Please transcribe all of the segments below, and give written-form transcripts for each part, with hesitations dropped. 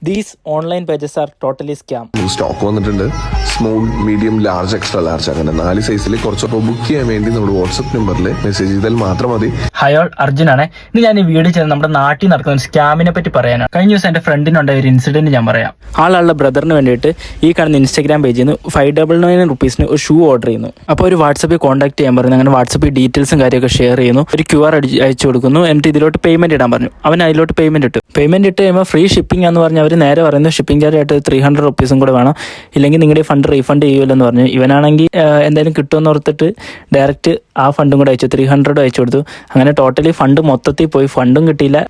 These online pages are totally scam. Stock വന്നിട്ടുണ്ട്. Small, medium, large, extra large, അങ്ങനെ 4 സൈസിൽ കുറച്ചപ്പോൾ book ചെയ്യാൻ വേണ്ടി നമ്മുടെ വാട്സ്ആപ്പ് നമ്പറിൽ മെസ്സേജ് ചെയ്താൽ മാത്രം മതി. ഹയോൾ അർജുനാണ്. ഇന്ന് ഞാൻ ഈ വീഡിയോ ചെയ്ത് നമ്മുടെ നാട്ടിൽ നടക്കുന്ന സ്കാമിനെ പറ്റി പറയാനാണ്. കഴിഞ്ഞ ദിവസം എൻ്റെ ഫ്രണ്ടിനുണ്ടായ ഒരു ഇൻസിഡന്റ് ഞാൻ പറയാം. ആളുടെ ബ്രദറിന് വേണ്ടിയിട്ട് ഈ കാണുന്ന ഇൻസ്റ്റാഗ്രാം പേജിൽ നിന്ന് 599 റുപ്പീസിന് ഒരു ഷൂ ഓർഡർ ചെയ്യുന്നു. അപ്പോൾ ഒരു വാട്സാപ്പിൽ കോൺടാക്ട് ചെയ്യാൻ പറഞ്ഞു. അങ്ങനെ വാട്സാപ്പിൽ ഡീറ്റെയിൽസും കാര്യമൊക്കെ ഷെയർ ചെയ്യുന്നു. ഒരു QR അയച്ചു കൊടുക്കുന്നു. എന്നിട്ട് ഇതിലോട്ട് പേയ്മെന്റ് ഇടാൻ പറഞ്ഞു. അവൻ അതിലോട്ട് പേയ്മെന്റ് ഇട്ടു കഴിയുമ്പോൾ ഫ്രീ ഷിപ്പിംഗ് എന്ന് പറഞ്ഞ് അവർ നേരെ പറയുന്നു ഷിപ്പിംഗ് ചാർജ് ആയിട്ട് 300 റുപ്പീസും കൂടെ വേണം, ഇല്ലെങ്കിൽ നിങ്ങളുടെ ഫണ്ട് റീഫണ്ട് ചെയ്യുമല്ലെന്ന് പറഞ്ഞു. ഇവനാണെങ്കിൽ എന്തായാലും കിട്ടുമെന്ന് ഓർത്തിട്ട് ഡയറക്റ്റ് ആ ഫണ്ടും കൂടെ അയച്ചു, 300 അയച്ചു കൊടുത്തു. അങ്ങനെ ടോട്ടലി ഫണ്ട് മൊത്തത്തിൽ പോയി. ഫണ്ടും കിട്ടിയില്ല,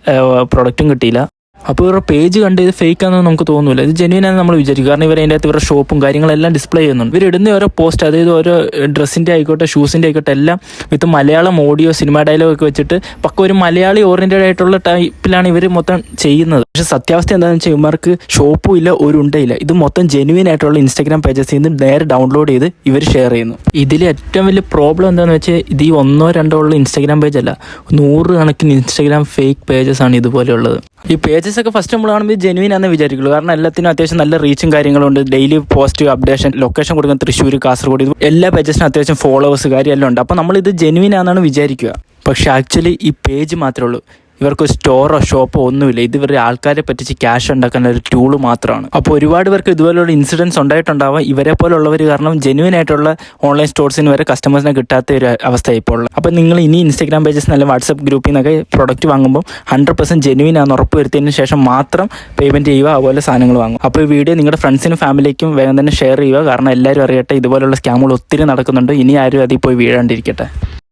പ്രൊഡക്റ്റും കിട്ടിയില്ല. അപ്പോൾ ഇവരുടെ പേജ് കണ്ട് ഇത് ഫേക്ക് ആണെന്ന് നമുക്ക് തോന്നുന്നില്ല, ഇത് ജെന്യൂൻ ആണെന്ന് നമ്മൾ വിചാരിക്കും. കാരണം ഇവർ അതിൻ്റെ അകത്ത് ഇവരുടെ ഷോപ്പും കാര്യങ്ങളെല്ലാം ഡിസ്പ്ലേ ചെയ്യുന്നുണ്ട്. ഇവർ ഇടുന്ന ഓരോ പോസ്റ്റ്, അതായത് ഓരോ ഡ്രസ്സിൻ്റെ ആയിക്കോട്ടെ ഷൂസിൻ്റെ ആയിക്കോട്ടെ എല്ലാം വിത്ത് മലയാളം ഓഡിയോ, സിനിമ ഡയലോഗ് ഒക്കെ വെച്ചിട്ട് പക്ക ഒരു മലയാളി ഓറിയൻറ്റഡ് ആയിട്ടുള്ള ടൈപ്പിലാണ് ഇവർ മൊത്തം ചെയ്യുന്നത്. പക്ഷേ സത്യാവസ്ഥ എന്താണെന്ന് വെച്ചാൽ ഇവർക്ക് ഷോപ്പും ഇല്ല, ഒരു ഉണ്ടയില്ല. ഇത് മൊത്തം ജെന്യൂൻ ആയിട്ടുള്ള ഇൻസ്റ്റാഗ്രാം പേജസിൽ നിന്ന് നേരെ ഡൗൺലോഡ് ചെയ്ത് ഇവർ ഷെയർ ചെയ്യുന്നു. ഇതിൽ ഏറ്റവും വലിയ പ്രോബ്ലം എന്താണെന്ന് വെച്ചാൽ ഇത് ഈ 1-2 ഉള്ള ഇൻസ്റ്റാഗ്രാം പേജ് അല്ല, 100 കണക്കിന് ഇൻസ്റ്റാഗ്രാം ഫേക്ക് പേജസ് ആണ് ഇതുപോലെയുള്ളത്. ഈ പേജസ് ഒക്കെ ഫസ്റ്റ് നമ്മൾ കാണുമ്പോൾ ജെന്യൂൻ ആണെന്ന് വിചാരിക്കുള്ളൂ. കാരണം എല്ലാത്തിനും അത്യാവശ്യം നല്ല റീച്ചും കാര്യങ്ങളുണ്ട്. ഡെയിലി പോസ്റ്റ് അപ്ഡേഷൻ, ലൊക്കേഷൻ കൊടുക്കുന്ന തൃശ്ശൂർ, കാസർഗോഡ്, ഇത് എല്ലാ പേജസിനും അത്യാവശ്യം ഫോളോവേഴ്സ് കാര്യമെല്ലാം ഉണ്ട്. അപ്പോൾ നമ്മളിത് ജെന്യൂൻ ആണെന്നാണ് വിചാരിക്കുക. പക്ഷേ ആക്ച്വലി ഈ പേജ് മാത്രമേ ഉള്ളൂ. ഇവർക്ക് സ്റ്റോറോ ഷോപ്പോ ഒന്നുമില്ല. ഇത് ഇവരുടെ ആൾക്കാരെ പറ്റിച്ച് ക്യാഷ് ഉണ്ടാക്കാൻ ഒരു ടൂള് മാത്രമാണ്. അപ്പോൾ ഒരുപാട് പേർക്ക് ഇതുപോലുള്ള ഇൻസിഡൻസ് ഉണ്ടായിട്ടുണ്ടാവാം. ഇവരെ പോലുള്ളവർ കാരണം ജെന്യൂൻ ആയിട്ടുള്ള ഓൺലൈൻ സ്റ്റോർസിന് വരെ കസ്റ്റമേഴ്സിനെ കിട്ടാത്ത ഒരു അവസ്ഥ ഇപ്പോൾ ഉള്ളത്. അപ്പോൾ നിങ്ങൾ ഇനി ഇൻസ്റ്റാഗ്രാം പേജസ് നല്ല വാട്സപ്പ് ഗ്രൂപ്പിൽ നിന്നൊക്കെ പ്രൊഡക്റ്റ് വാങ്ങുമ്പോൾ 100% ജെന്യൂൻ ആണെന്ന് ഉറപ്പ് വരുത്തിയതിന് ശേഷം മാത്രം പേയ്മെൻറ്റ് ചെയ്യുക, അതുപോലെ സാധനങ്ങൾ വാങ്ങും. അപ്പോൾ ഈ വീഡിയോ നിങ്ങളുടെ ഫ്രണ്ട്സിനും ഫാമിലിക്കും വേഗം തന്നെ ഷെയർ ചെയ്യുക. കാരണം എല്ലാവരും അറിയട്ടെ ഇതുപോലുള്ള സ്കാമുകൾ ഒത്തിരി നടക്കുന്നുണ്ട്. ഇനി ആരും അതിൽ പോയി വീഴാണ്ടിരിക്കട്ടെ.